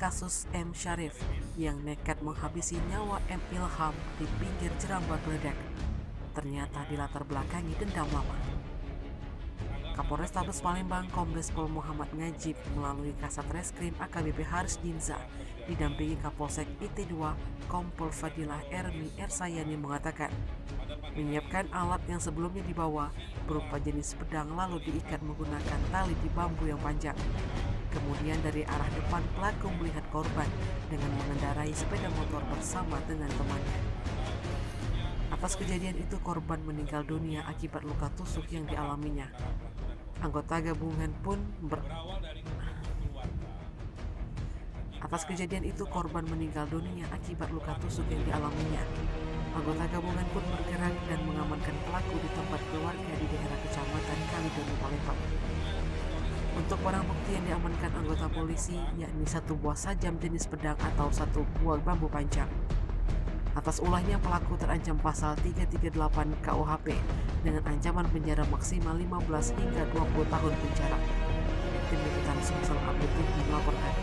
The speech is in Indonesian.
kasus M. Syarif yang nekat menghabisi nyawa M. Ilham di pinggir Jerambak Geledak ternyata dilatar belakangi dendam lama. Kapolrestabes Palembang Kombes Pol Muhammad Najib melalui Kasat Reskrim AKBP Haris Dinza didampingi Kapolsek IT2 Kompol Fadilah Ermi Ersayani mengatakan menyiapkan alat yang sebelumnya dibawa berupa jenis pedang lalu diikat menggunakan tali di bambu yang panjang. Kemudian dari arah depan pelaku melihat korban dengan mengendarai sepeda motor bersama dengan temannya. Atas kejadian itu korban meninggal dunia akibat luka tusuk yang dialaminya. Anggota gabungan pun Atas kejadian itu korban meninggal dunia akibat luka tusuk yang dialaminya. Anggota gabungan pun bergerak dan mengamankan pelaku di tempat keluarga di daerah Kecamatan Kalidono, Palembang. Untuk barang bukti yang diamankan anggota polisi yakni 1 buah sajam jenis pedang atau 1 buah bambu panjang. Atas ulahnya pelaku terancam pasal 338 KUHP dengan ancaman penjara maksimal 15 hingga 20 tahun penjara. Tim Liputan Sumsel Update TV melaporkan.